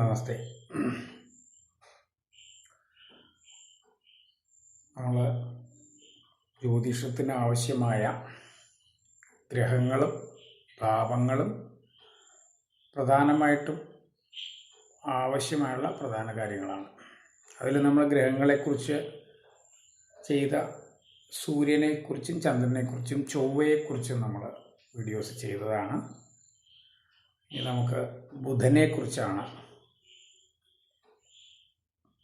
നമസ്തേ. നമ്മൾ ജ്യോതിഷത്തിന് ആവശ്യമായ ഗ്രഹങ്ങളും ഭാവങ്ങളും പ്രധാനമായിട്ടും ആവശ്യമായുള്ള പ്രധാന കാര്യങ്ങളാണ്. അതിൽ നമ്മൾ ഗ്രഹങ്ങളെക്കുറിച്ച് ചെയ്ത സൂര്യനെക്കുറിച്ചും ചന്ദ്രനെക്കുറിച്ചും ചൊവ്വയെക്കുറിച്ചും നമ്മൾ വീഡിയോസ് ചെയ്തതാണ്. ഇനി നമുക്ക് ബുധനെക്കുറിച്ചാണ്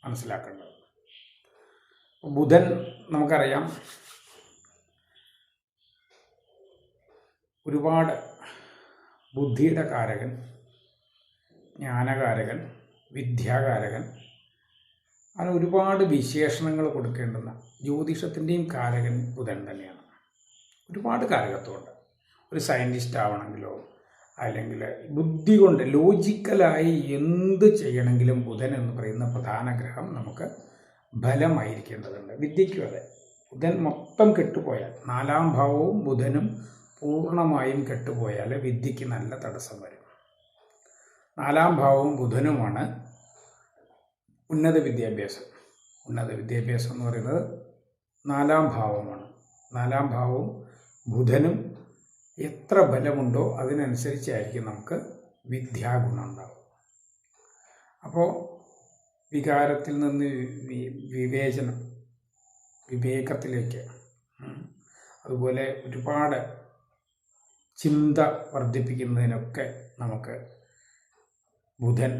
മനസ്സിലാക്കേണ്ടത്. ബുധൻ നമുക്കറിയാം, ഒരുപാട് ബുദ്ധിയുടെ കാരകൻ, ജ്ഞാനകാരകൻ, വിദ്യാകാരകൻ, അങ്ങനെ ഒരുപാട് വിശേഷണങ്ങൾ കൊടുക്കേണ്ടുന്ന ജ്യോതിഷത്തിൻ്റെയും കാരകൻ ബുധൻ തന്നെയാണ്. ഒരുപാട് കാരകത്വമുണ്ട്. ഒരു സയൻറ്റിസ്റ്റ് ആവണമെങ്കിലോ അല്ലെങ്കിൽ ബുദ്ധി കൊണ്ട് ലോജിക്കലായി എന്ത് ചെയ്യണമെങ്കിലും ബുധൻ എന്ന് പറയുന്ന പ്രധാന ഗ്രഹം നമുക്ക് ബലമായിരിക്കേണ്ടതുണ്ട്. വിദ്യയ്ക്കും അതെ. ബുധൻ മൊത്തം കെട്ടുപോയാൽ, 4ാം ഭാവവും ബുധനും പൂർണ്ണമായും കെട്ടുപോയാൽ വിദ്യയ്ക്ക് നല്ല തടസ്സം വരും. 4ാം ഭാവവും ബുധനുമാണ് ഉന്നത വിദ്യാഭ്യാസം. ഉന്നത വിദ്യാഭ്യാസം എന്ന് പറയുന്നത് 4ാം ഭാവമാണ്. 4ാം ഭാവവും ബുധനും എത്ര ബലമുണ്ടോ അതിനനുസരിച്ചായിരിക്കും നമുക്ക് വിദ്യാഗുണം ഉണ്ടാവും. അപ്പോൾ വികാരത്തിൽ നിന്ന് വിവേകത്തിലേക്ക്, അതുപോലെ ഒരുപാട് ചിന്ത വർദ്ധിപ്പിക്കുന്നതിനൊക്കെ നമുക്ക് ബുധൻ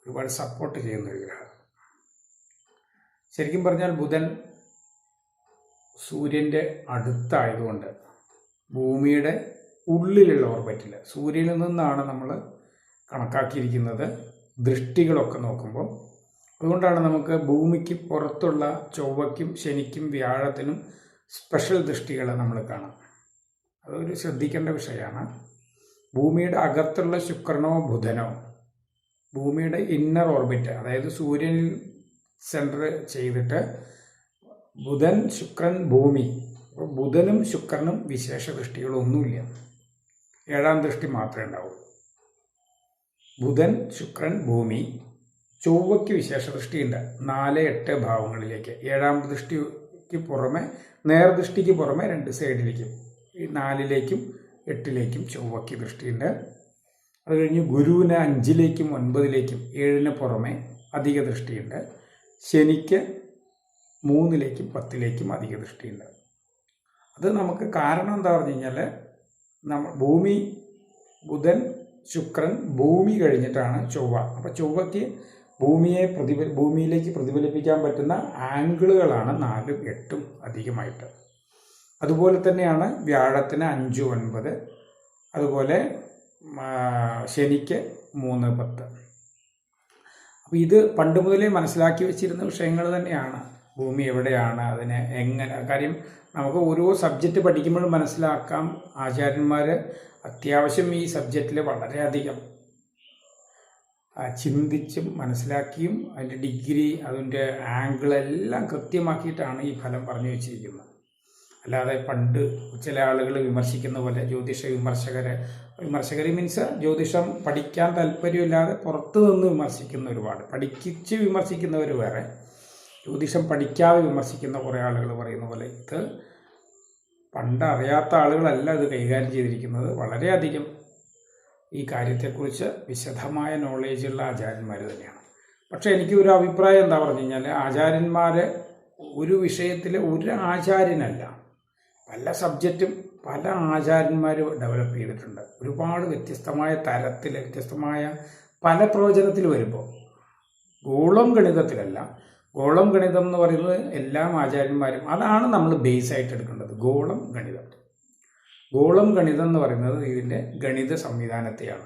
ഒരുപാട് സപ്പോർട്ട് ചെയ്യുന്ന ഒരു ഗ്രഹം. ശരിക്കും പറഞ്ഞാൽ ബുധൻ സൂര്യൻ്റെ അടുത്തായതുകൊണ്ട് ഭൂമിയുടെ ഉള്ളിലുള്ള ഓർബിറ്റിൽ, സൂര്യനിൽ നിന്നാണ് നമ്മൾ കണക്കാക്കിയിരിക്കുന്നത് ദൃഷ്ടികളൊക്കെ നോക്കുമ്പോൾ. അതുകൊണ്ടാണ് നമുക്ക് ഭൂമിക്ക് പുറത്തുള്ള ചൊവ്വയ്ക്കും ശനിക്കും വ്യാഴത്തിനും സ്പെഷ്യൽ ദൃഷ്ടികൾ നമ്മൾ കാണാം. അതൊരു ശ്രദ്ധിക്കേണ്ട വിഷയമാണ്. ഭൂമിയുടെ അകത്തുള്ള ശുക്രനോ ബുധനോ, ഭൂമിയുടെ ഇന്നർ ഓർബിറ്റ്, അതായത് സൂര്യനിൽ സെൻറ്റർ ചെയ്തിട്ട് ബുധൻ, ശുക്രൻ, ഭൂമി. അപ്പോൾ ബുധനും ശുക്രനും വിശേഷ ദൃഷ്ടികളൊന്നുമില്ല, 7ാം ദൃഷ്ടി മാത്രമേ ഉണ്ടാവുള്ളൂ. ബുധൻ, ശുക്രൻ, ഭൂമി. ചൊവ്വയ്ക്ക് വിശേഷ ദൃഷ്ടിയുണ്ട് 4, 8 ഭാവങ്ങളിലേക്ക്. 7ാം ദൃഷ്ടിക്ക് പുറമെ, നേർദൃഷ്ടിക്ക് പുറമെ 2 സൈഡിലേക്കും, 4ലേക്കും 8ലേക്കും ചൊവ്വയ്ക്ക് ദൃഷ്ടിയുണ്ട്. അത് കഴിഞ്ഞ് ഗുരുവിന് 5ലേക്കും 9ലേക്കും 7ന് പുറമെ അധിക ദൃഷ്ടിയുണ്ട്. ശനിക്ക് 3ലേക്കും 10ലേക്കും അധിക ദൃഷ്ടിയുണ്ട്. അത് നമുക്ക് കാരണം എന്താ പറഞ്ഞു കഴിഞ്ഞാൽ, ഭൂമി, ബുധൻ, ശുക്രൻ, ഭൂമി കഴിഞ്ഞിട്ടാണ് ചൊവ്വ. അപ്പോൾ ചൊവ്വയ്ക്ക് ഭൂമിയിലേക്ക് പ്രതിഫലിപ്പിക്കാൻ പറ്റുന്ന ആംഗിളുകളാണ് 4ഉം 8ഉം അധികമായിട്ട്. അതുപോലെ തന്നെയാണ് വ്യാഴത്തിന് 5, 9, അതുപോലെ ശനിക്ക് 3, 10. അപ്പോൾ ഇത് പണ്ട് മുതലേ മനസ്സിലാക്കി വെച്ചിരുന്ന വിഷയങ്ങൾ തന്നെയാണ്. ഭൂമി എവിടെയാണ്, അതിനെ എങ്ങനെ, കാര്യം നമുക്ക് ഓരോ സബ്ജക്റ്റ് പഠിക്കുമ്പോഴും മനസ്സിലാക്കാം. ആചാര്യന്മാർ അത്യാവശ്യം ഈ സബ്ജക്റ്റിൽ വളരെയധികം ചിന്തിച്ചും മനസ്സിലാക്കിയും അതിൻ്റെ ഡിഗ്രി, അതിൻ്റെ ആംഗിളെല്ലാം കൃത്യമാക്കിയിട്ടാണ് ഈ ഫലം പറഞ്ഞു വെച്ചിരിക്കുന്നത്. അല്ലാതെ പണ്ട് ചില ആളുകൾ വിമർശിക്കുന്ന പോലെ വിമർശകർ മീൻസ് ജ്യോതിഷം പഠിക്കാൻ താല്പര്യമില്ലാതെ പുറത്തു നിന്ന് വിമർശിക്കുന്ന ഒരുപാട്, പഠിച്ച് വിമർശിക്കുന്നവർ വേറെ, ജ്യോതിഷം പഠിക്കാതെ വിമർശിക്കുന്ന കുറേ ആളുകൾ പറയുന്ന പോലെ ഇത് പണ്ട് അറിയാത്ത ആളുകളല്ല ഇത് കൈകാര്യം ചെയ്തിരിക്കുന്നത്. വളരെയധികം ഈ കാര്യത്തെക്കുറിച്ച് വിശദമായ നോളേജുള്ള ആചാര്യന്മാർ തന്നെയാണ്. പക്ഷേ എനിക്ക് ഒരു അഭിപ്രായം എന്താ പറഞ്ഞു കഴിഞ്ഞാൽ, ആചാര്യന്മാർ ഒരു വിഷയത്തിൽ ഒരു ആചാര്യനല്ല, പല സബ്ജക്റ്റും പല ആചാര്യന്മാർ ഡെവലപ്പ് ചെയ്തിട്ടുണ്ട്. ഒരുപാട് വ്യത്യസ്തമായ തരത്തിൽ, വ്യത്യസ്തമായ പല പ്രവചനത്തിൽ വരുമ്പോൾ, ഗോളം ഗണിതത്തിലല്ല. ഗോളം ഗണിതം എന്ന് പറയുന്നത് എല്ലാ ആചാര്യന്മാരും, അതാണ് നമ്മൾ ബേസ് ആയിട്ട് എടുക്കേണ്ടത്. ഗോളം ഗണിതം എന്ന് പറയുന്നത് ഇതിൻ്റെ ഗണിത സംവിധാനത്തെയാണ്.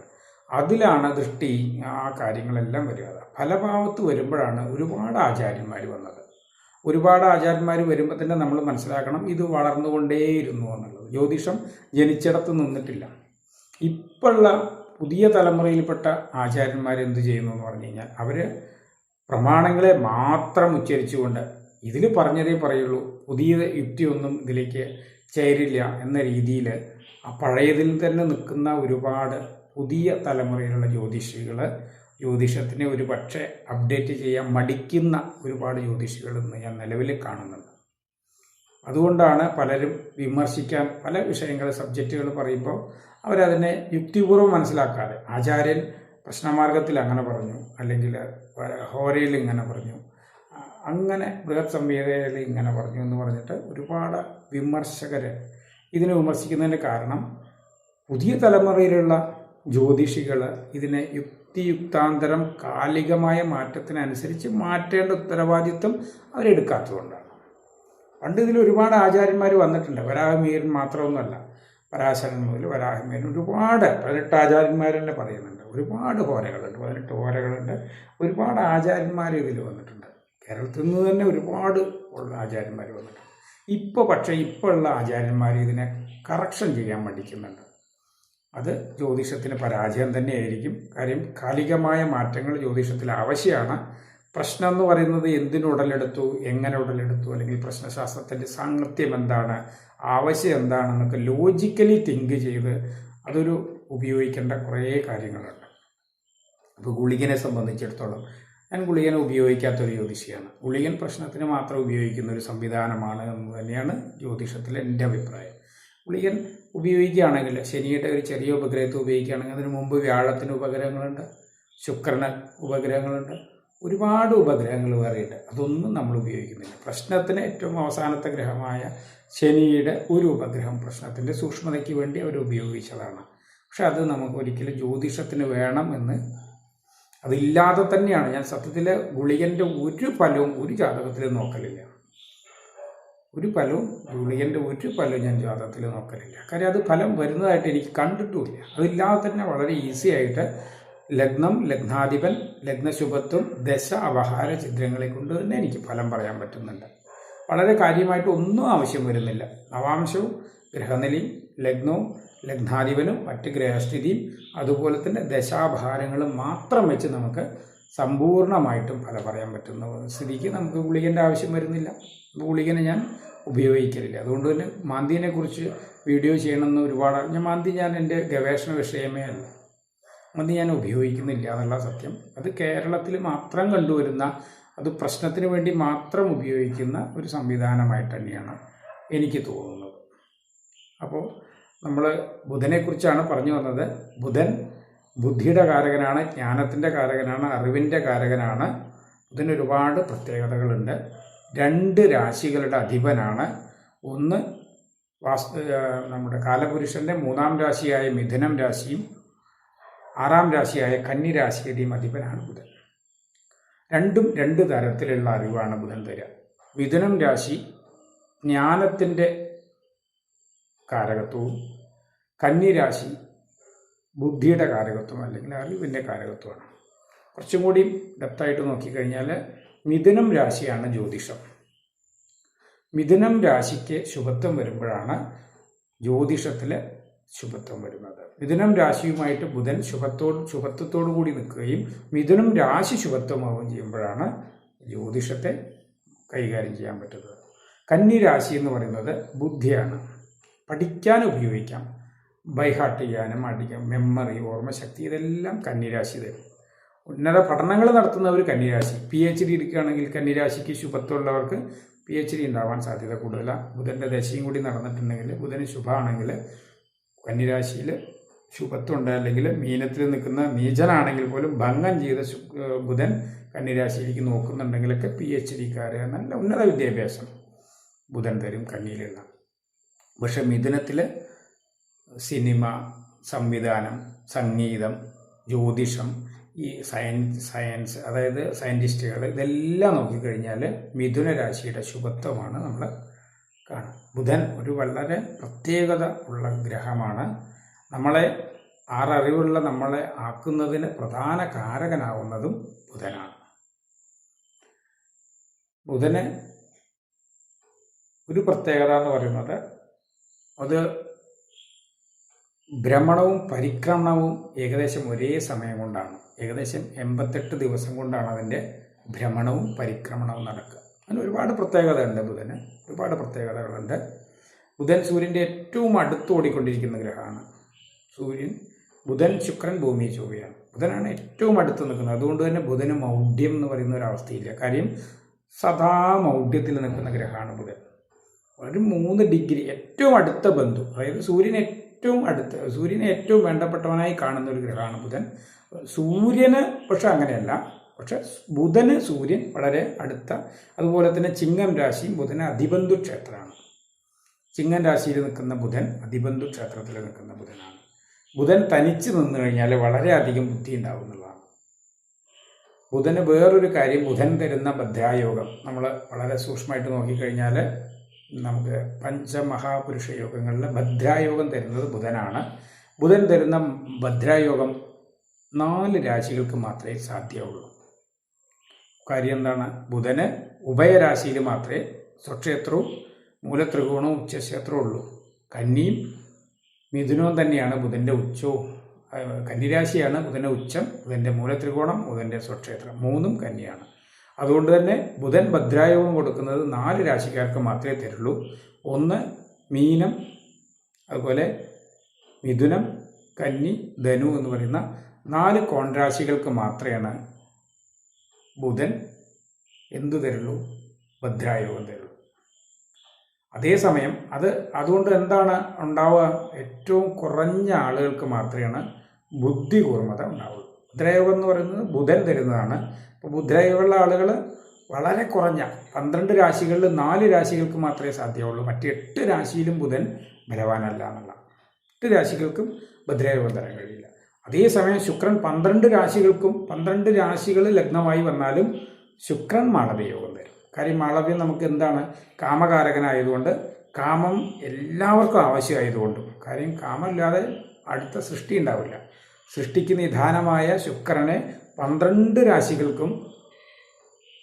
അതിലാണ് ദൃഷ്ടി, ആ കാര്യങ്ങളെല്ലാം വരിക. ഫലഭാവത്ത് വരുമ്പോഴാണ് ഒരുപാട് ആചാര്യന്മാർ വന്നത്. ഒരുപാട് ആചാര്യന്മാർ വരുമ്പോൾ തന്നെ നമ്മൾ മനസ്സിലാക്കണം, ഇത് വളർന്നുകൊണ്ടേയിരുന്നു എന്നുള്ളത്. ജ്യോതിഷം ജനിച്ചിടത്ത് നിന്നിട്ടില്ല. ഇപ്പോഴുള്ള പുതിയ തലമുറയിൽപ്പെട്ട ആചാര്യന്മാർ എന്ത് ചെയ്യുന്നു എന്ന് പറഞ്ഞു കഴിഞ്ഞാൽ, അവർ പ്രമാണങ്ങളെ മാത്രം ഉച്ചരിച്ചുകൊണ്ട് ഇതിൽ പറഞ്ഞതേ പറയുള്ളൂ, പുതിയ യുക്തിയൊന്നും ഇതിലേക്ക് ചേരില്ല എന്ന രീതിയിൽ ആ പഴയതിൽ തന്നെ നിൽക്കുന്ന ഒരുപാട് പുതിയ തലമുറയിലുള്ള ജ്യോതിഷികൾ ജ്യോതിഷത്തിനെ ഒരു പക്ഷേ അപ്ഡേറ്റ് ചെയ്യാൻ മടിക്കുന്ന ഒരുപാട് ജ്യോതിഷികൾ ഇന്ന് ഞാൻ നിലവിൽ കാണുന്നുണ്ട്. അതുകൊണ്ടാണ് പലരും വിമർശിക്കാൻ പല വിഷയങ്ങൾ സബ്ജക്റ്റുകൾ പറയുമ്പോൾ അവരതിനെ യുക്തിപൂർവ്വം മനസ്സിലാക്കാതെ ആചാര്യൻ പ്രശ്നമാർഗത്തിൽ അങ്ങനെ പറഞ്ഞു, അല്ലെങ്കിൽ ഹോരയിൽ ഇങ്ങനെ പറഞ്ഞു, അങ്ങനെ ബൃഹത് സംഹിതയിൽ ഇങ്ങനെ പറഞ്ഞു എന്ന് പറഞ്ഞിട്ട് ഒരുപാട് വിമർശകർ ഇതിനെ വിമർശിക്കുന്നതിൻ്റെ കാരണം പുതിയ തലമുറയിലുള്ള ജ്യോതിഷികൾ ഇതിനെ യുക്തിയുക്താന്തരം കാലികമായ മാറ്റത്തിനനുസരിച്ച് മാറ്റേണ്ട ഉത്തരവാദിത്വം അവരെടുക്കാത്തതുകൊണ്ടാണ്. പണ്ട് ഇതിൽ ഒരുപാട് ആചാര്യന്മാർ വന്നിട്ടുണ്ട്. വരാഹമീരൻ മാത്രമൊന്നുമല്ല, പരാശരൻ മുതൽ വരാഹമീരൻ ഒരുപാട് 18 ആചാര്യന്മാർ തന്നെ പറയുന്നുണ്ട്. ഒരുപാട് ഹോരകളുണ്ട്, 18 ഹോരകളുണ്ട്. ഒരുപാട് ആചാര്യന്മാർ ഇതിൽ വന്നിട്ടുണ്ട്. കേരളത്തിൽ നിന്ന് തന്നെ ഒരുപാട് ഉള്ള ആചാര്യന്മാർ വന്നിട്ടുണ്ട്. ഇപ്പോൾ ഉള്ള ആചാര്യന്മാർ ഇതിനെ കറക്ഷൻ ചെയ്യാൻ മടിക്കുന്നുണ്ട്. അത് ജ്യോതിഷത്തിന് പരാജയം തന്നെയായിരിക്കും. കാര്യം കാലികമായ മാറ്റങ്ങൾ ജ്യോതിഷത്തിൽ ആവശ്യമാണ്. പ്രശ്നം എന്ന് പറയുന്നത് എന്തിനുടലെടുത്തു, എങ്ങനെ ഉടലെടുത്തു, അല്ലെങ്കിൽ പ്രശ്നശാസ്ത്രത്തിൻ്റെ സാങ്കത്യം എന്താണ്, ആവശ്യം എന്താണെന്നൊക്കെ ലോജിക്കലി തിങ്ക് ചെയ്ത് അതൊരു ഉപയോഗിക്കേണ്ട കുറേ കാര്യങ്ങളുണ്ട്. അപ്പോൾ ഗുളികനെ സംബന്ധിച്ചിടത്തോളം ഞാൻ ഗുളികനെ ഉപയോഗിക്കാത്തൊരു ജ്യോതിഷിയാണ്. ഗുളികൻ പ്രശ്നത്തിന് മാത്രം ഉപയോഗിക്കുന്ന ഒരു സംവിധാനമാണ് എന്ന് തന്നെയാണ് ജ്യോതിഷത്തിലെ എൻ്റെ അഭിപ്രായം. ഗുളികൻ ഉപയോഗിക്കുകയാണെങ്കിൽ ശനിയുടെ ഒരു ചെറിയ ഉപഗ്രഹത്തെ ഉപയോഗിക്കുകയാണെങ്കിൽ അതിന് മുമ്പ് വ്യാഴത്തിന് ഉപഗ്രഹങ്ങളുണ്ട്, ശുക്രന് ഉപഗ്രഹങ്ങളുണ്ട്, ഒരുപാട് ഉപഗ്രഹങ്ങൾ വേറെയുണ്ട്. അതൊന്നും നമ്മൾ ഉപയോഗിക്കുന്നില്ല. പ്രശ്നത്തിന് ഏറ്റവും അവസാനത്തെ ഗ്രഹമായ ശനിയുടെ ഒരു ഉപഗ്രഹം പ്രശ്നത്തിൻ്റെ സൂക്ഷ്മതയ്ക്ക് വേണ്ടി അവർ ഉപയോഗിച്ചതാണ്. പക്ഷെ അത് നമുക്ക് ഒരിക്കലും ജ്യോതിഷത്തിന് വേണം എന്ന് അതില്ലാതെ തന്നെയാണ്. ഞാൻ സത്യത്തിൽ ഗുളികൻ്റെ ഒരു ഫലവും ഒരു ജാതകത്തിൽ നോക്കലില്ല. ഗുളികൻ്റെ ഒരു ഫലവും ഞാൻ ജാതകത്തിൽ നോക്കലില്ല. കാര്യം അത് ഫലം വരുന്നതായിട്ട് എനിക്ക് കണ്ടിട്ടുമില്ല. അതില്ലാതെ തന്നെ വളരെ ഈസി ആയിട്ട് ലഗ്നം, ലഗ്നാധിപൻ, ലഗ്നശുഭത്വം, ദശ, അപഹാര ചിത്രങ്ങളെ കൊണ്ട് തന്നെ എനിക്ക് ഫലം പറയാൻ പറ്റുന്നുണ്ട്. വളരെ കാര്യമായിട്ട് ഒന്നും ആവശ്യം വരുന്നില്ല. നവാംശവും ഗ്രഹനിലയും ലഗ്നവും ലഗ്നാധിപനും മറ്റ് ഗ്രഹസ്ഥിതിയും അതുപോലെ തന്നെ ദശാഭാരങ്ങളും മാത്രം വെച്ച് നമുക്ക് സമ്പൂർണ്ണമായിട്ടും ഫലം പറയാൻ പറ്റുന്ന സ്ഥിതിക്ക് നമുക്ക് ഗുളികൻ്റെ ആവശ്യം വരുന്നില്ല. ഗുളികനെ ഞാൻ ഉപയോഗിക്കലില്ല. അതുകൊണ്ട് തന്നെ മാന്തിയെക്കുറിച്ച് വീഡിയോ ചെയ്യണമെന്ന് ഒരുപാട് മാന്തി ഞാൻ എൻ്റെ ഗവേഷണ വിഷയമേ അല്ല. മാന്തി ഞാൻ ഉപയോഗിക്കുന്നില്ല എന്നുള്ള സത്യം. അത് കേരളത്തിൽ മാത്രം കണ്ടുവരുന്ന, അത് പ്രശ്നത്തിന് വേണ്ടി മാത്രം ഉപയോഗിക്കുന്ന ഒരു സംവിധാനമായിട്ട് തന്നെയാണ് എനിക്ക് തോന്നുന്നത്. അപ്പോൾ നമ്മൾ ബുധനെക്കുറിച്ചാണ് പറഞ്ഞു വന്നത്. ബുധൻ ബുദ്ധിയുടെ കാരകനാണ്, ജ്ഞാനത്തിൻ്റെ കാരകനാണ്, അറിവിൻ്റെ കാരകനാണ്. ബുധന് ഒരുപാട് പ്രത്യേകതകളുണ്ട്. 2 രാശികളുടെ അധിപനാണ്. ഒന്ന് നമ്മുടെ കാലപുരുഷൻ്റെ 3ാം രാശിയായ മിഥുനം രാശിയും 6ാം രാശിയായ കന്നി രാശിയുടെയും അധിപനാണ് ബുധൻ. രണ്ടും 2 തരത്തിലുള്ള അറിവാണ് ബുധൻ തരിക. മിഥുനം രാശി ജ്ഞാനത്തിൻ്റെ കാരകത്വവും കന്നി രാശി ബുദ്ധിയുടെ കാരകത്വം അല്ലെങ്കിൽ അറിവിൻ്റെ കാരകത്വമാണ്. കുറച്ചും കൂടി ഡെപ്തായിട്ട് നോക്കിക്കഴിഞ്ഞാൽ മിഥുനം രാശിയാണ് ജ്യോതിഷം. മിഥുനം രാശിക്ക് ശുഭത്വം വരുമ്പോഴാണ് ജ്യോതിഷത്തിൽ ശുഭത്വം വരുന്നത്. മിഥുനം രാശിയുമായിട്ട് ബുധൻ ശുഭത്വത്തോടു കൂടി നിൽക്കുകയും മിഥുനം രാശി ശുഭത്വമാവുകയും ചെയ്യുമ്പോഴാണ് ജ്യോതിഷത്തെ കൈകാര്യം ചെയ്യാൻ പറ്റുന്നത്. കന്നി രാശി എന്ന് പറയുന്നത് ബുദ്ധിയാണ്. പഠിക്കാൻ ഉപയോഗിക്കാം, ബൈഹാർട്ട് ചെയ്യാനും അടിക്കാം, മെമ്മറി, ഓർമ്മശക്തി, ഇതെല്ലാം കന്നിരാശി തരും. ഉന്നത പഠനങ്ങൾ നടത്തുന്നവർ കന്നിരാശി, PhD എടുക്കുകയാണെങ്കിൽ കന്നിരാശിക്ക് ശുഭത്വമുള്ളവർക്ക് PhD ഉണ്ടാവാൻ സാധ്യത കൂടുതലാണ്. ബുധൻ്റെ ദശയും കൂടി നടന്നിട്ടുണ്ടെങ്കിൽ, ബുധന് ശുഭമാണെങ്കിൽ കന്നിരാശിയിൽ ശുഭത്വമുണ്ട്. അല്ലെങ്കിൽ മീനത്തിൽ നിൽക്കുന്ന നീചനാണെങ്കിൽ പോലും ഭംഗം ചെയ്ത ബുധൻ കന്നിരാശിയിലേക്ക് നോക്കുന്നുണ്ടെങ്കിലൊക്കെ PhDക്കാരെ നല്ല ഉന്നത വിദ്യാഭ്യാസം ബുധൻ തരും കന്നിയിലുള്ള. പക്ഷെ മിഥുനത്തിൽ സിനിമ, സംവിധാനം, സംഗീതം, ജ്യോതിഷം, ഈ സയൻസ് അതായത് സയൻറ്റിസ്റ്റുകൾ, ഇതെല്ലാം നോക്കിക്കഴിഞ്ഞാൽ മിഥുന രാശിയുടെ ശുഭത്വമാണ് നമ്മൾ കാണുക. ബുധൻ ഒരു വളരെ പ്രത്യേകത ഉള്ള ഗ്രഹമാണ്. നമ്മളെ അറിവുള്ള നമ്മളെ ആക്കുന്നതിന് പ്രധാന കാരകനാവുന്നതും ബുധനാണ്. ബുധന് ഒരു പ്രത്യേകത എന്ന് പറയുന്നത് അത് ഭ്രമണവും പരിക്രമണവും ഏകദേശം ഒരേ സമയം കൊണ്ടാണ്. ഏകദേശം 88 ദിവസം കൊണ്ടാണ് അതിൻ്റെ ഭ്രമണവും പരിക്രമണവും നടക്കുക. അതിന് ഒരുപാട് പ്രത്യേകതയുണ്ട്. ബുധന് ഒരുപാട് പ്രത്യേകതകളുണ്ട്. ബുധൻ സൂര്യൻ്റെ ഏറ്റവും അടുത്ത് ഓടിക്കൊണ്ടിരിക്കുന്ന ഗ്രഹമാണ്. സൂര്യൻ ബുധൻ, ശുക്രൻ, ഭൂമി, ചൊവ്വയാണ്. ബുധനാണ് ഏറ്റവും അടുത്ത് നിൽക്കുന്നത്. അതുകൊണ്ട് തന്നെ ബുധന് മൗഢ്യം എന്ന് പറയുന്ന ഒരു അവസ്ഥയില്ല. കാര്യം സദാ മൗഢ്യത്തിൽ നിൽക്കുന്ന ഗ്രഹമാണ് ബുധൻ. ഒരു 3 ഡിഗ്രി ഏറ്റവും അടുത്ത ബന്ധു, അതായത് സൂര്യന് ഏറ്റവും വേണ്ടപ്പെട്ടവനായി കാണുന്ന ഒരു ഗ്രഹമാണ് ബുധൻ. സൂര്യന് പക്ഷെ അങ്ങനെയല്ല. പക്ഷെ ബുധന് സൂര്യൻ വളരെ അടുത്ത. അതുപോലെ തന്നെ ചിങ്ങം രാശിയും ബുധന് അതിബന്ധു ക്ഷേത്രമാണ്. ചിങ്ങം രാശിയിൽ നിൽക്കുന്ന ബുധൻ അതിബന്ധു ക്ഷേത്രത്തിൽ നിൽക്കുന്ന ബുധനാണ്. ബുധൻ തനിച്ച് നിന്ന് കഴിഞ്ഞാൽ വളരെയധികം ബുദ്ധി ഉണ്ടാവും എന്നുള്ളതാണ്. ബുധന് വേറൊരു കാര്യം, ബുധൻ തരുന്ന ഭദ്രായോഗം നമ്മൾ വളരെ സൂക്ഷ്മമായിട്ട് നോക്കിക്കഴിഞ്ഞാൽ നമുക്ക് പഞ്ചമഹാപുരുഷ യോഗങ്ങളിൽ ഭദ്രായോഗം തരുന്നത് ബുധനാണ്. ബുധൻ തരുന്ന ഭദ്രായോഗം 4 രാശികൾക്ക് മാത്രമേ സാധ്യമുള്ളൂ. കാര്യം എന്താണ്? ബുധന് ഉഭയരാശിയിൽ മാത്രമേ സ്വക്ഷേത്രവും മൂലത്രികോണവും ഉച്ചക്ഷേത്രവും ഉള്ളൂ. കന്നിയും മിഥുനവും തന്നെയാണ് ബുധൻ്റെ ഉച്ചവും. കന്നിരാശിയാണ് ബുധൻ്റെ ഉച്ചം, ബുധൻ്റെ മൂലത്രികോണം, ബുധൻ്റെ സ്വക്ഷേത്രം, 3ഉം കന്നിയാണ്. അതുകൊണ്ട് തന്നെ ബുധൻ ഭദ്രായോഗം കൊടുക്കുന്നത് 4 രാശിക്കാർക്ക് മാത്രമേ തരുള്ളൂ. 1 മീനം, അതുപോലെ മിഥുനം, കന്നി, ധനു എന്ന് പറയുന്ന 4 കോൺരാശികൾക്ക് മാത്രമാണ് ബുധൻ എന്തു തരുള്ളൂ? ഭദ്രായോഗം തരുള്ളൂ. അതേസമയം അതുകൊണ്ട് എന്താണ് ഉണ്ടാവുക? ഏറ്റവും കുറഞ്ഞ ആളുകൾക്ക് മാത്രമാണ് ബുദ്ധി കൂർമ്മത ഉണ്ടാവുള്ളൂ. ഭദ്രായോഗം എന്ന് പറയുന്നത് ബുധൻ തരുന്നതാണ്. ഇപ്പോൾ ഭദ്രായോഗമുള്ള ആളുകൾ വളരെ കുറഞ്ഞ 12 രാശികളിൽ 4 രാശികൾക്ക് മാത്രമേ സാധ്യമുള്ളൂ. മറ്റ് 8 രാശിയിലും ബുധൻ ബലവാനല്ല എന്നുള്ള. 8 രാശികൾക്കും ഭദ്രായോഗം തരാൻ കഴിയില്ല. അതേസമയം ശുക്രൻ 12 രാശികൾക്കും 12 രാശികൾ ലഗ്നമായി വന്നാലും ശുക്രൻ മാളവ്യയോഗം തരും. കാര്യം മാളവ്യം നമുക്ക് എന്താണ്? കാമകാരകനായതുകൊണ്ട്, കാമം എല്ലാവർക്കും ആവശ്യമായതുകൊണ്ടും. കാര്യം കാമമില്ലാതെ അടുത്ത സൃഷ്ടി ഉണ്ടാവില്ല. സൃഷ്ടിക്ക് നിധാനമായ ശുക്രനെ 12 രാശികൾക്കും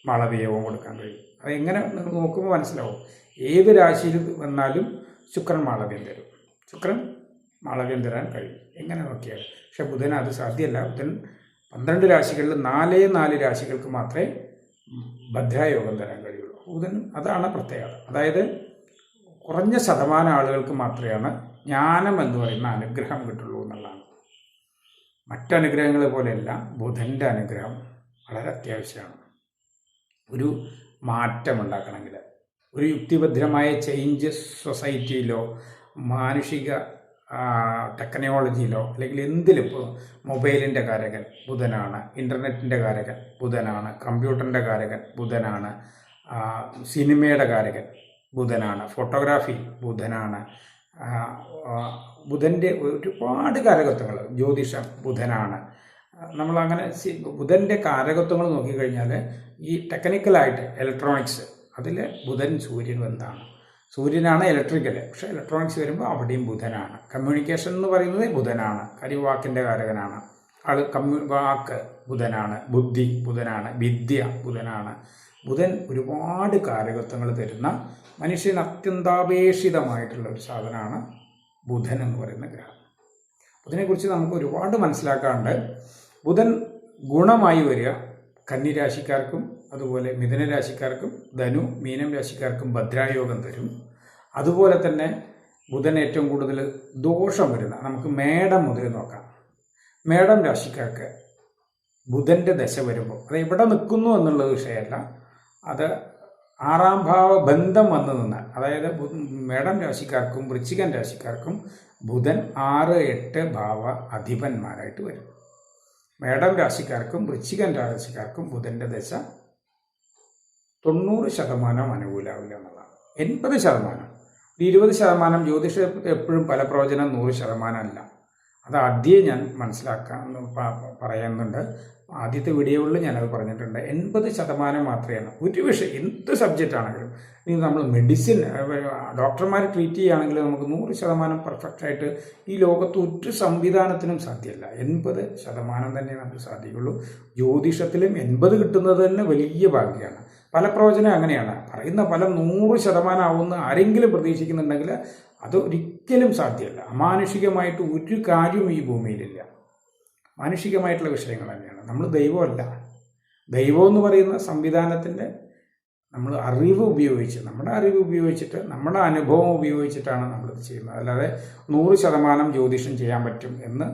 മാളവ്യയോഗം കൊടുക്കാൻ കഴിയും. അതെങ്ങനെ നിങ്ങൾ നോക്കുമ്പോൾ മനസ്സിലാവും. ഏത് രാശിയിൽ വന്നാലും ശുക്രൻ മാളവ്യം തരും. ശുക്രൻ മാളവ്യം തരാൻ കഴിയും എങ്ങനെ നോക്കിയാൽ. പക്ഷെ ബുധൻ അത് സാധ്യമല്ല. ബുധൻ 12 രാശികളിൽ 4 രാശികൾക്ക് മാത്രമേ ഭദ്രായോഗം തരാൻ കഴിയുള്ളൂ. ബുധൻ അതാണ് പ്രത്യേകത. അതായത് കുറഞ്ഞ ശതമാനം ആളുകൾക്ക് മാത്രമാണ് ജ്ഞാനം എന്ന് പറയുന്ന അനുഗ്രഹം കിട്ടുള്ളൂ എന്നുള്ളതാണ്. മറ്റനുഗ്രഹങ്ങൾ പോലെയല്ല, ബുധൻ്റെ അനുഗ്രഹം വളരെ അത്യാവശ്യമാണ്. ഒരു മാറ്റം ഉണ്ടാക്കണമെങ്കിൽ, ഒരു യുക്തിഭദ്രമായ ചേഞ്ച് സൊസൈറ്റിയിലോ മാനുഷിക ടെക്നോളജിയിലോ അല്ലെങ്കിൽ എന്തിലും, ഇപ്പോൾ മൊബൈലിൻ്റെ കാരകൻ ബുധനാണ്, ഇൻ്റർനെറ്റിൻ്റെ കാരകൻ ബുധനാണ്, കമ്പ്യൂട്ടറിൻ്റെ കാരകൻ ബുധനാണ്, സിനിമയുടെ കാരകൻ ബുധനാണ്, ഫോട്ടോഗ്രാഫി ബുധനാണ്, ബുധൻ്റെ ഒരുപാട് കാരകത്വങ്ങൾ, ജ്യോതിഷം ബുധനാണ്. നമ്മളങ്ങനെ ബുധൻ്റെ കാരകത്വങ്ങൾ നോക്കിക്കഴിഞ്ഞാൽ ഈ ടെക്നിക്കലായിട്ട് ഇലക്ട്രോണിക്സ് അതിൽ ബുധൻ സൂര്യൻ ബന്ധമാണ്. സൂര്യനാണ് ഇലക്ട്രിക്കൽ, പക്ഷേ ഇലക്ട്രോണിക്സ് വരുമ്പോൾ അവിടെയും ബുധനാണ്. കമ്മ്യൂണിക്കേഷൻ എന്ന് പറയുന്നത് ബുധനാണ്, വാക്കിൻ്റെ കാരകനാണ്. വാക്ക് ബുധനാണ്, ബുദ്ധി ബുധനാണ്, വിദ്യ ബുധനാണ്. ബുധൻ ഒരുപാട് കാരകത്വങ്ങൾ തരുന്ന മനുഷ്യന് അത്യന്താപേക്ഷിതമായിട്ടുള്ള ഒരു സാധനമാണ് ബുധൻ എന്ന് പറയുന്ന ഗ്രഹം. ബുധനെക്കുറിച്ച് നമുക്ക് ഒരുപാട് മനസ്സിലാക്കാറുണ്ട്. ബുധൻ ഗുണമായി വരിക കന്നിരാശിക്കാർക്കും അതുപോലെ മിഥുന രാശിക്കാർക്കും ധനു മീനം രാശിക്കാർക്കും ഭദ്രായോഗം തരും. അതുപോലെ തന്നെ ബുധൻ ഏറ്റവും കൂടുതൽ ദോഷം വരുന്ന, നമുക്ക് മേടം മുതൽ നോക്കാം. മേടം രാശിക്കാർക്ക് ബുധൻ്റെ ദശ വരുമ്പോൾ അത് എവിടെ നിൽക്കുന്നു എന്നുള്ളത് വിഷയമല്ല, അത് 6ാം ഭാവ ബന്ധം വന്നു നിന്നാൽ, അതായത് മേടം രാശിക്കാർക്കും വൃശ്ചികൻ രാശിക്കാർക്കും ബുധൻ 6, 8 ഭാവ അധിപന്മാരായിട്ട് വരും. മേടം രാശിക്കാർക്കും വൃശ്ചികൻ രാശിക്കാർക്കും ബുധൻ്റെ ദശ 90% അനുകൂലമാവില്ല എന്നുള്ളതാണ്. 80%, 20% ജ്യോതിഷത്തിൽ എപ്പോഴും ഫലപ്രവചനം 100% അല്ല. അത് ആദ്യം ഞാൻ പറയുന്നുണ്ട്. ആദ്യത്തെ വീഡിയോകളിൽ ഞാനത് പറഞ്ഞിട്ടുണ്ട്. 80% മാത്രമേ ഒരു വിഷയം, എന്ത് സബ്ജക്റ്റ് ആണെങ്കിലും, ഇനി നമ്മൾ മെഡിസിൻ ഡോക്ടർമാർ ട്രീറ്റ് ചെയ്യുകയാണെങ്കിൽ നമുക്ക് 100% പെർഫെക്റ്റായിട്ട് ഈ ലോകത്ത് ഒരു സംവിധാനത്തിനും സാധ്യമല്ല. 80% തന്നെ നമുക്ക് സാധിക്കുള്ളൂ. ജ്യോതിഷത്തിലും 80 കിട്ടുന്നത് തന്നെ വലിയ ഭാഗ്യമാണ്. ഫലപ്രവചനം അങ്ങനെയാണ്. പറയുന്ന ഫലം 100% ആവുമെന്ന് ആരെങ്കിലും പ്രതീക്ഷിക്കുന്നുണ്ടെങ്കിൽ അത് ഒരിക്കലും സാധ്യമല്ല. അമാനുഷികമായിട്ട് ഒരു കാര്യവും ഈ ഭൂമിയിലില്ല. മാനുഷികമായിട്ടുള്ള വിഷയങ്ങൾ തന്നെയാണ്. നമ്മൾ ദൈവമല്ല. ദൈവം എന്ന് പറയുന്ന സംവിധാനത്തിൻ്റെ നമ്മൾ നമ്മുടെ അറിവ് ഉപയോഗിച്ചിട്ട് നമ്മുടെ അനുഭവം ഉപയോഗിച്ചിട്ടാണ് നമ്മളിത് ചെയ്യുന്നത്. അല്ലാതെ 100% ജ്യോതിഷം ചെയ്യാൻ പറ്റും എന്ന്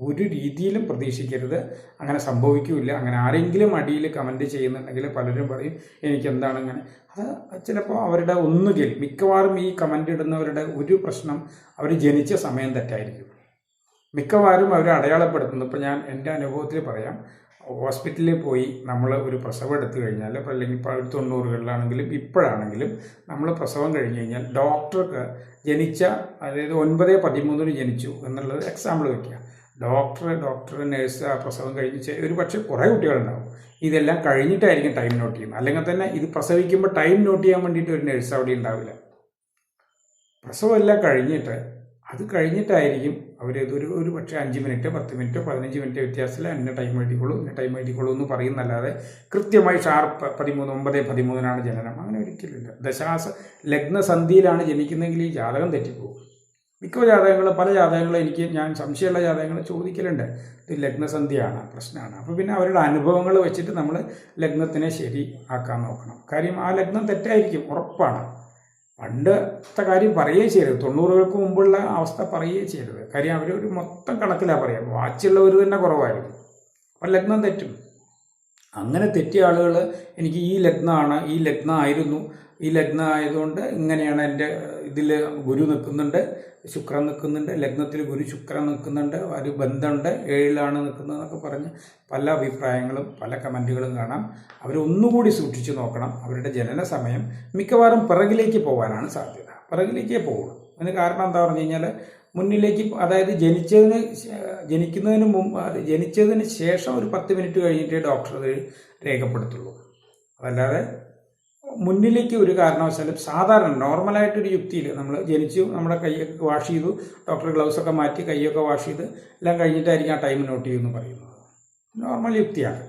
ഒരു രീതിയിലും പ്രതീക്ഷിക്കരുത്. അങ്ങനെ സംഭവിക്കില്ല. അങ്ങനെ ആരെങ്കിലും അടിയിൽ കമൻറ്റ് ചെയ്യുന്നുണ്ടെങ്കിൽ പലരും പറയും എനിക്കെന്താണ് ഇങ്ങനെ. അത് ചിലപ്പോൾ അവരുടെ ഒന്നുകിൽ മിക്കവാറും ഈ കമൻ്റ് ഇടുന്നവരുടെ ഒരു പ്രശ്നം അവർ ജനിച്ച സമയം തെറ്റായിരിക്കും. മിക്കവാറും അവർ അടയാളപ്പെടുത്തുന്നു. ഇപ്പോൾ ഞാൻ എൻ്റെ അനുഭവത്തിൽ പറയാം. ഹോസ്പിറ്റലിൽ പോയി നമ്മൾ ഒരു പ്രസവം എടുത്തു കഴിഞ്ഞാൽ, ഇപ്പോൾ അല്ലെങ്കിൽ ഇപ്പോൾ 90കളിലാണെങ്കിലും ഇപ്പോഴാണെങ്കിലും നമ്മൾ പ്രസവം കഴിഞ്ഞ് കഴിഞ്ഞാൽ ഡോക്ടർക്ക് ജനിച്ച, അതായത് 9/13 ജനിച്ചു എന്നുള്ളത് എക്സാമ്പിൾ വയ്ക്കുക. ഡോക്ടർ നേഴ്സ് ആ പ്രസവം കഴിഞ്ഞ് ഒരു പക്ഷേ കുറേ കുട്ടികളുണ്ടാവും. ഇതെല്ലാം കഴിഞ്ഞിട്ടായിരിക്കും ടൈം നോട്ട് ചെയ്യുന്നത്. അല്ലെങ്കിൽ തന്നെ ഇത് പ്രസവിക്കുമ്പോൾ ടൈം നോട്ട് ചെയ്യാൻ വേണ്ടിയിട്ട് ഒരു നേഴ്സ് അവിടെ ഉണ്ടാവില്ല. പ്രസവം എല്ലാം കഴിഞ്ഞിട്ട് അത് കഴിഞ്ഞിട്ടായിരിക്കും ഒരു പക്ഷേ 5 മിനിറ്റ് 10 മിനിറ്റോ 15 മിനിറ്റ് വ്യത്യാസത്തിൽ എന്നെ ടൈം എഴുതിക്കോളൂ എന്ന് പറയുന്നല്ലാതെ കൃത്യമായി ഷാർപ്പ് 9/13 ജനനം അങ്ങനെ ഒരിക്കലില്ല. ലഗ്നസന്ധിയിലാണ് ജനിക്കുന്നതെങ്കിൽ ഈ ജാതകം തെറ്റിപ്പോകും. പല ജാതകങ്ങളും ഞാൻ സംശയമുള്ള ജാതകങ്ങൾ ചോദിക്കലുണ്ട്. ഇത് ലഗ്നസന്ധിയാണ്, പ്രശ്നമാണ്. അപ്പോൾ പിന്നെ അവരുടെ അനുഭവങ്ങൾ വെച്ചിട്ട് നമ്മൾ ലഗ്നത്തിനെ ശരിയാക്കാൻ നോക്കണം. കാര്യം ആ ലഗ്നം തെറ്റായിരിക്കും, ഉറപ്പാണ്. പണ്ടത്തെ കാര്യം പറയുകയും ചെയ്യരുത്. 90കൾക്ക് മുമ്പുള്ള അവസ്ഥ പറയുകയും ചെയ്യരുത്. കാര്യം അവർ ഒരു മൊത്തം കണക്കിലാണ് പറയാം. വാച്ചുള്ളവർ തന്നെ കുറവായിരുന്നു. അപ്പം ലഗ്നം തെറ്റും. അങ്ങനെ തെറ്റിയ ആളുകൾ എനിക്ക് ഈ ലഗ്നമായിരുന്നു, ഈ ലഗ്നം ആയതുകൊണ്ട് ഇങ്ങനെയാണ്, എൻ്റെ ഇതിൽ ഗുരു നിൽക്കുന്നുണ്ട്, ശുക്രൻ നിൽക്കുന്നുണ്ട്, ലഗ്നത്തിൽ ഗുരു ശുക്രൻ നിൽക്കുന്നുണ്ട്, ഒരു ബന്ധമുണ്ട്, 7ലാണ് നിൽക്കുന്നതെന്നൊക്കെ പറഞ്ഞ് പല അഭിപ്രായങ്ങളും പല കമൻറ്റുകളും കാണാം. അവരൊന്നുകൂടി സൂക്ഷിച്ചു നോക്കണം. അവരുടെ ജനന സമയം മിക്കവാറും പിറകിലേക്ക് പോകാനാണ് സാധ്യത. പിറകിലേക്കേ പോകുള്ളൂ. അതിന് കാരണം എന്താ പറഞ്ഞു കഴിഞ്ഞാൽ മുന്നിലേക്ക്, അതായത് ജനിച്ചതിന് ശേഷം ഒരു 10 മിനിറ്റ് കഴിഞ്ഞിട്ടേ ഡോക്ടർ അത് രേഖപ്പെടുത്തുള്ളൂ. അതല്ലാതെ മുന്നിലേക്ക് ഒരു കാരണവശാലും സാധാരണ നോർമലായിട്ടൊരു യുക്തിയിൽ നമ്മൾ ജനിച്ചു, നമ്മുടെ കൈയൊക്കെ വാഷ് ചെയ്തു, ഡോക്ടർ ഗ്ലൗസൊക്കെ മാറ്റി കൈയൊക്കെ വാഷ് ചെയ്ത് എല്ലാം കഴിഞ്ഞിട്ടായിരിക്കും ആ ടൈം നോട്ട് ചെയ്യുമെന്ന് പറയുന്നത്. നോർമൽ യുക്തിയാണ്.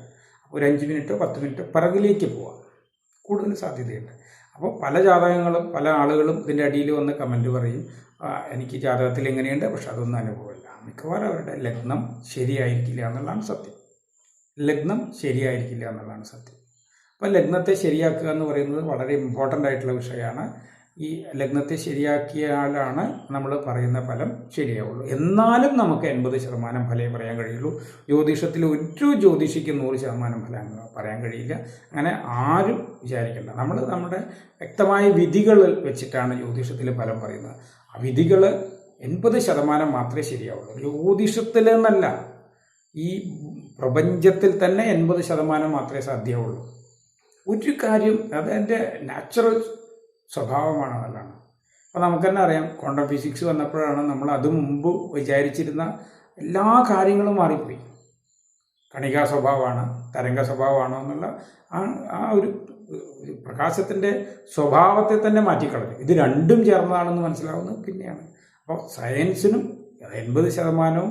ഒരു 5 മിനിറ്റോ 10 മിനിറ്റോ പിറകിലേക്ക് പോവാം, കൂടുതൽ സാധ്യതയുണ്ട്. അപ്പോൾ പല ജാതകങ്ങളും പല ആളുകളും ഇതിൻ്റെ അടിയിൽ വന്ന് കമൻറ്റ് പറയും, എനിക്ക് ജാതകത്തിൽ എങ്ങനെയുണ്ട്, പക്ഷെ അതൊന്നും അനുഭവമില്ല. മിക്കവാറും അവരുടെ ലഗ്നം ശരിയായിരിക്കില്ല എന്നുള്ളതാണ് സത്യം. അപ്പോൾ ലഗ്നത്തെ ശരിയാക്കുക എന്ന് പറയുന്നത് വളരെ ഇമ്പോർട്ടൻ്റ് ആയിട്ടുള്ള വിഷയമാണ്. ഈ ലഗ്നത്തെ ശരിയാക്കിയാലാണ് നമ്മൾ പറയുന്ന ഫലം ശരിയാവുള്ളൂ. എന്നാലും നമുക്ക് 80% ഫലമേ പറയാൻ കഴിയുള്ളൂ. ജ്യോതിഷത്തിൽ ഒരു ജ്യോതിഷിക്ക് 100% ഫലം പറയാൻ കഴിയില്ല. അങ്ങനെ ആരും വിചാരിക്കേണ്ട. നമ്മൾ നമ്മുടെ വ്യക്തമായ വിധികൾ വെച്ചിട്ടാണ് ജ്യോതിഷത്തിൽ ഫലം പറയുന്നത്. ആ വിധികൾ 80% മാത്രമേ ശരിയാവുള്ളൂ. ജ്യോതിഷത്തിൽ എന്നല്ല, ഈ പ്രപഞ്ചത്തിൽ തന്നെ 80% മാത്രമേ സാധ്യമാവുള്ളൂ. ഒരു കാര്യം അതെൻ്റെ നാച്ചുറൽ സ്വഭാവമാണ്, നല്ലതാണ്. അപ്പോൾ നമുക്ക് തന്നെ അറിയാം, ക്വാണ്ടം ഫിസിക്സ് വന്നപ്പോഴാണ് നമ്മൾ അത് മുമ്പ് വിചാരിച്ചിരുന്ന എല്ലാ കാര്യങ്ങളും മാറിപ്പോയി. കണികാ സ്വഭാവമാണ്, തരംഗ സ്വഭാവമാണോ എന്നുള്ള ആ ഒരു പ്രകാശത്തിൻ്റെ സ്വഭാവത്തെ തന്നെ മാറ്റിക്കളഞ്ഞു. ഇത് രണ്ടും ചേർന്നതാണെന്ന് മനസ്സിലാവുന്നത് പിന്നെയാണ്. അപ്പോൾ സയൻസിനും 80%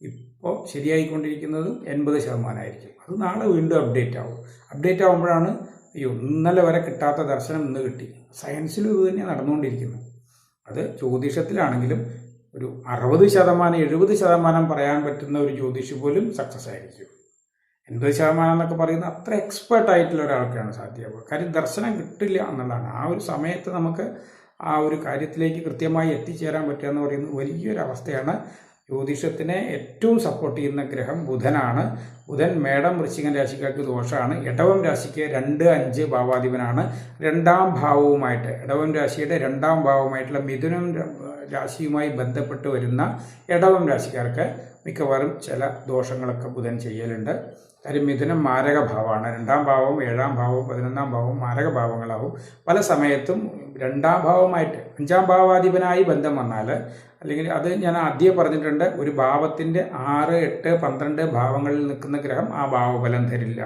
ഇപ്പോൾ ശരിയായിക്കൊണ്ടിരിക്കുന്നതും 80% ആയിരിക്കും. അത് നാളെ വീണ്ടും അപ്ഡേറ്റ് ആകുമ്പോഴാണ് ഇന്നലെ വരെ കിട്ടാത്ത ദർശനം ഇന്ന് കിട്ടി. സയൻസിലും ഇത് തന്നെയാണ് നടന്നുകൊണ്ടിരിക്കുന്നത്. അത് ജ്യോതിഷത്തിലാണെങ്കിലും ഒരു 60% 70% പറയാൻ പറ്റുന്ന ഒരു ജ്യോതിഷി പോലും സക്സസ് ആയിരിക്കും. 80% എന്നൊക്കെ പറയുന്നത് അത്ര എക്സ്പേർട്ട് ആയിട്ടുള്ള ഒരാൾക്കാണ് സാധ്യമാവുക. കാര്യം ദർശനം കിട്ടില്ല എന്നുള്ളതാണ്. ആ ഒരു സമയത്ത് നമുക്ക് ആ ഒരു കാര്യത്തിലേക്ക് കൃത്യമായി എത്തിച്ചേരാൻ പറ്റുക എന്ന് പറയുന്നത് വലിയൊരവസ്ഥയാണ്. ജ്യോതിഷത്തിനെ ഏറ്റവും സപ്പോർട്ട് ചെയ്യുന്ന ഗ്രഹം ബുധനാണ്. ബുധൻ മേടം വൃശ്ചികം രാശിക്കാർക്ക് ദോഷമാണ്. ഇടവം രാശിക്ക് 2-5 ഭാവാധിപനാണ്. ഇടവം രാശിയുടെ 2ാം ഭാവമായിട്ടുള്ള മിഥുനം രാശിയുമായി ബന്ധപ്പെട്ട് വരുന്ന ഇടവം രാശിക്കാർക്ക് മിക്കവാറും ചില ദോഷങ്ങളൊക്കെ ബുധൻ ചെയ്യലുണ്ട്. കാര്യം മിഥുനം മാരകഭാവമാണ്. 2ാം ഭാവവും 7ാം ഭാവവും 11ാം ഭാവവും മാരകഭാവങ്ങളാവും. പല സമയത്തും 2ാം ഭാവമായിട്ട് 5ാം ഭാവാധിപനായി ബന്ധം വന്നാൽ, അല്ലെങ്കിൽ അത് ഞാൻ ആദ്യം പറഞ്ഞിട്ടുണ്ട്, ഒരു ഭാവത്തിൻ്റെ 6, 8, 12 ഭാവങ്ങളിൽ നിൽക്കുന്ന ഗ്രഹം ആ ഭാവഫലം തരില്ല.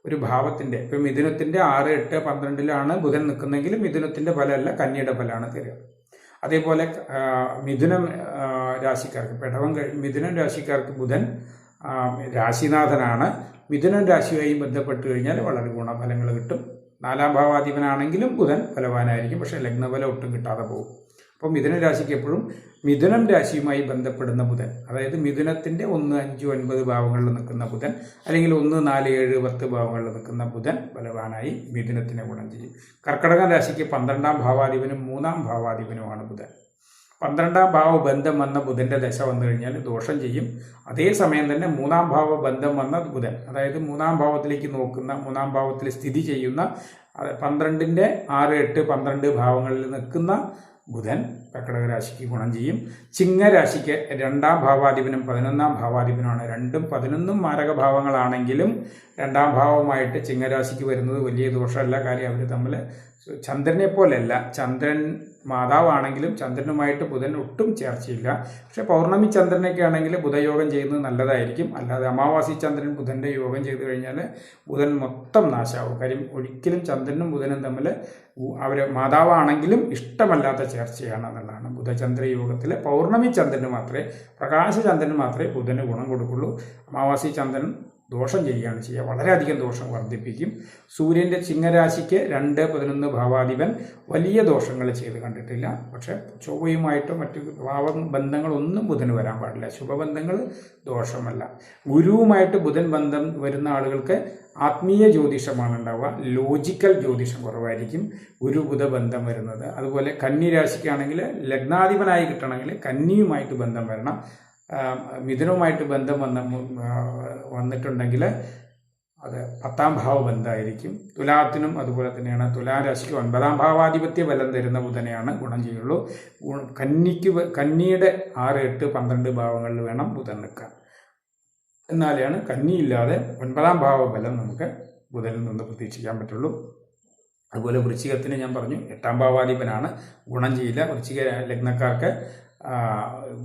ഒരു ഭാവത്തിൻ്റെ ഇപ്പോൾ മിഥുനത്തിൻ്റെ 6, 8, 12ലാണ് ബുധൻ നിൽക്കുന്നതെങ്കിൽ മിഥുനത്തിൻ്റെ ഫലമല്ല, കന്യയുടെ ഫലമാണ് തരിക. അതേപോലെ മിഥുനം രാശിക്കാർക്ക് മിഥുനം രാശിക്കാർക്ക് ബുധൻ രാശിനാഥനാണ്. മിഥുനം രാശിയുമായി ബന്ധപ്പെട്ട് കഴിഞ്ഞാൽ വളരെ ഗുണഫലങ്ങൾ കിട്ടും. 4ാം ഭാവാധിപനാണെങ്കിലും ബുധൻ ഫലവാനായിരിക്കും, പക്ഷേ ലഗ്നഫലം ഒട്ടും കിട്ടാതെ പോകും. അപ്പോൾ മിഥുന രാശിക്ക് എപ്പോഴും മിഥുനം രാശിയുമായി ബന്ധപ്പെടുന്ന ബുധൻ, അതായത് മിഥുനത്തിൻ്റെ 1, 5, 9 ഭാവങ്ങളിൽ നിൽക്കുന്ന ബുധൻ, അല്ലെങ്കിൽ 1, 4, 7, 10 ഭാവങ്ങളിൽ നിൽക്കുന്ന ബുധൻ ഫലവാനായി മിഥുനത്തിനെ ഗുണം ചെയ്യും. കർക്കടക രാശിക്ക് 12ാം ഭാവാധിപനും 3ാം ഭാവാധിപനുമാണ് ബുധൻ. 12-ാം ഭാവ ബന്ധം വന്ന ബുധൻ്റെ ദശ വന്നു കഴിഞ്ഞാൽ ദോഷം ചെയ്യും. അതേസമയം തന്നെ 3-ാം ഭാവ ബന്ധം വന്ന ബുധൻ, അതായത് 3-ാം ഭാവത്തിലേക്ക് നോക്കുന്ന, 3-ാം ഭാവത്തിൽ സ്ഥിതി ചെയ്യുന്ന 12-ന്റെ 6, 8, 12 ഭാവങ്ങളിൽ നിൽക്കുന്ന ബുധൻ കർക്കിടക രാശിക്ക് ഗുണം ചെയ്യും. ചിങ്ങരാശിക്ക് 2-ാം ഭാവാധിപനും 11-ാം ഭാവാധിപനുമാണ്. 2ഉം 11ഉം മാരകഭാവങ്ങളാണെങ്കിലും 2-ാം ഭാവമായിട്ട് ചിങ്ങരാശിക്ക് വരുന്നത് വലിയ ദോഷമല്ല. കാര്യം അവർ തമ്മിൽ ചന്ദ്രനെ പോലെയല്ല. ചന്ദ്രൻ മാതാവാണെങ്കിലും ചന്ദ്രനുമായിട്ട് ബുധൻ ഒട്ടും ചേർച്ചയില്ല. പക്ഷെ പൗർണമി ചന്ദ്രനൊക്കെ ആണെങ്കിൽ ബുധയോഗം ചെയ്യുന്നത് നല്ലതായിരിക്കും. അല്ലാതെ അമാവാസി ചന്ദ്രൻ ബുധൻ്റെ യോഗം ചെയ്തു കഴിഞ്ഞാൽ ബുധൻ മൊത്തം നാശമാവും. കാര്യം ഒരിക്കലും ചന്ദ്രനും ബുധനും തമ്മിൽ അവർ മാതാവാണെങ്കിലും ഇഷ്ടമല്ലാത്ത ചേർച്ചയാണ് എന്നുള്ളതാണ്. ബുധചന്ദ്ര യോഗത്തിൽ പൗർണമി ചന്ദ്രന് മാത്രമേ, പ്രകാശചന്ദ്രന് മാത്രമേ ബുധന് ഗുണം കൊടുക്കുള്ളൂ. അമാവാസി ചന്ദ്രൻ ദോഷം ചെയ്യുകയാണ് ചെയ്യുക, വളരെയധികം ദോഷം വർദ്ധിപ്പിക്കും. സൂര്യൻ്റെ ചിങ്ങരാശിക്ക് 2, 11 ഭാവാധിപൻ വലിയ ദോഷങ്ങൾ ചെയ്ത് കണ്ടിട്ടില്ല. പക്ഷേ ചൊവ്വയുമായിട്ടോ മറ്റു ബന്ധങ്ങളൊന്നും ബുധന് വരാൻ പാടില്ല. ശുഭബന്ധങ്ങൾ ദോഷമല്ല. ഗുരുവുമായിട്ട് ബുധൻ ബന്ധം വരുന്ന ആളുകൾക്ക് ആത്മീയ ജ്യോതിഷമാണ് ഉണ്ടാവുക. ലോജിക്കൽ ജ്യോതിഷം കുറവായിരിക്കും ഗുരു ബുധ ബന്ധം വരുന്നത്. അതുപോലെ കന്നി രാശിക്കാണെങ്കിൽ ലഗ്നാധിപനായി കിട്ടണമെങ്കിൽ കന്നിയുമായിട്ട് ബന്ധം വരണം. മിഥുനവുമായിട്ട് ബന്ധം വന്നിട്ടുണ്ടെങ്കിൽ അത് 10-ാം ഭാവ ബന്ധമായിരിക്കും. തുലാത്തിനും അതുപോലെ തന്നെയാണ്. തുലാരാശിക്ക് 9-ാം ഭാവാധിപത്യ ബലം തരുന്ന ബുധനെയാണ് ഗുണം ചെയ്യുള്ളൂ. കന്നിയുടെ 6, 8, 12 ഭാവങ്ങളിൽ വേണം ബുധൻ നിൽക്കാൻ. എന്നാലാണ് കന്നിയില്ലാതെ 9-ാം ഭാവ ബലം നമുക്ക് ബുധനിൽ നിന്ന് പ്രതീക്ഷിക്കാൻ പറ്റുള്ളൂ. അതുപോലെ വൃശ്ചികത്തിന് ഞാൻ പറഞ്ഞു 8-ാം ഭാവാധിപനാണ്, ഗുണം ചെയ്യില്ല. വൃശ്ചിക ലഗ്നക്കാർക്ക്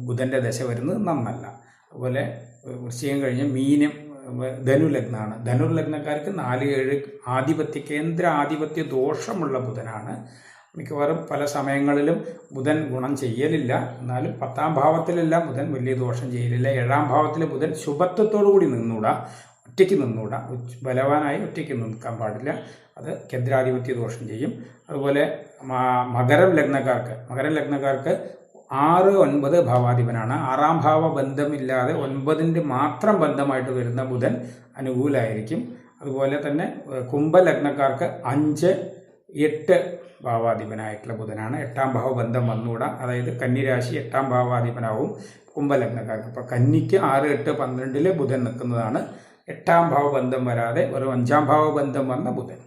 ബുധൻ്റെ ദശ വരുന്നത് നന്നല്ല. അതുപോലെ വൃശ്ചികം കഴിഞ്ഞ് മീനം ധനുലഗ്നമാണ്. ധനുർലഗ്നക്കാർക്ക് 4, 7 കേന്ദ്ര ആധിപത്യ ദോഷമുള്ള ബുധനാണ്. മിക്കവാറും പല സമയങ്ങളിലും ബുധൻ ഗുണം ചെയ്യലില്ല. എന്നാലും 10-ാം ഭാവത്തിലെല്ലാം ബുധൻ വലിയ ദോഷം ചെയ്യലില്ല. 7-ാം ഭാവത്തിൽ ബുധൻ ശുഭത്വത്തോടു കൂടി നിന്നൂടാ, ഒറ്റയ്ക്ക് നിന്നൂടാ. ബലവാനായി ഒറ്റയ്ക്ക് നിൽക്കാൻ പാടില്ല. അത് കേന്ദ്രാധിപത്യ ദോഷം ചെയ്യും. അതുപോലെ മകരം ലഗ്നക്കാർക്ക് 6, 9 ഭാവാധിപനാണ്. 6-ാം ഭാവ ബന്ധമില്ലാതെ 9ൻ്റെ മാത്രം ബന്ധമായിട്ട് വരുന്ന ബുധൻ അനുകൂലമായിരിക്കും. അതുപോലെ തന്നെ കുംഭലഗ്നക്കാർക്ക് 5, 8 ഭാവാധിപനായിട്ടുള്ള ബുധനാണ്. 8-ാം ഭാവ ബന്ധം വന്നുകൂടാ. അതായത് കന്നിരാശി 8-ാം ഭാവാധിപനാവും കുംഭലഗ്നക്കാർക്ക്. ഇപ്പോൾ കന്നിക്ക് 6, 8, 12 ബുധൻ നിൽക്കുന്നതാണ്. 8-ാം ഭാവ ബന്ധം വരാതെ ഒരു 5-ാം ഭാവ ബന്ധം വന്ന ബുധൻ.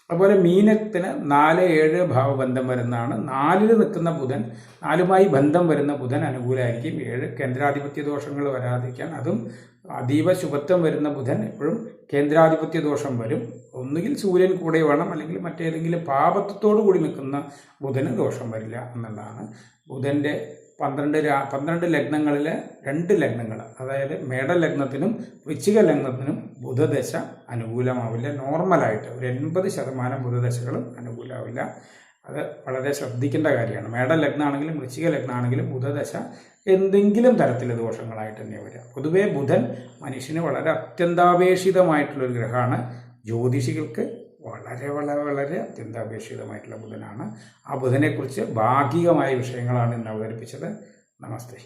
അതുപോലെ മീനത്തിന് 4, 7 ഭാവബന്ധം വരുന്നതാണ്. 4-ൽ നിൽക്കുന്ന ബുധൻ, 4-മായി ബന്ധം വരുന്ന ബുധൻ അനുകൂലമായിരിക്കും. 7 കേന്ദ്രാധിപത്യ ദോഷങ്ങൾ വരാതിരിക്കാൻ, അതും അതീവ ശുഭത്വം വരുന്ന ബുധൻ എപ്പോഴും കേന്ദ്രാധിപത്യ ദോഷം വരും. ഒന്നുകിൽ സൂര്യൻ കൂടെ വേണം, അല്ലെങ്കിൽ മറ്റേതെങ്കിലും പാപത്വത്തോടു കൂടി നിൽക്കുന്ന ബുധന് ദോഷം വരില്ല എന്നുള്ളതാണ്. ബുധൻ്റെ 12 ലഗ്നങ്ങളിൽ 2 ലഗ്നങ്ങൾ, അതായത് മേടലഗ്നത്തിനും വൃശ്ചിക ലഗ്നത്തിനും ബുധദശ അനുകൂലമാവില്ല. നോർമലായിട്ട് ഒരു 80% ബുധദശകളും അനുകൂലമാവില്ല. അത് വളരെ ശ്രദ്ധിക്കേണ്ട കാര്യമാണ്. മേടലഗ്നമാണെങ്കിലും വൃശ്ചിക ലഗ്നമാണെങ്കിലും ബുധദശ എന്തെങ്കിലും തരത്തിൽ ദോഷങ്ങളായിട്ട് തന്നെ വരിക. പൊതുവേ ബുധൻ മനുഷ്യന് വളരെ അത്യന്താപേക്ഷിതമായിട്ടുള്ളൊരു ഗ്രഹമാണ്. ജ്യോതിഷികൾക്ക് വളരെ വളരെ വളരെ അത്യന്താപേക്ഷിതമായിട്ടുള്ള ബുധനാണ്. ആ ബുധനെക്കുറിച്ച് ഭാഗികമായ വിഷയങ്ങളാണ് ഇന്ന് അവതരിപ്പിച്ചത്. നമസ്തേ.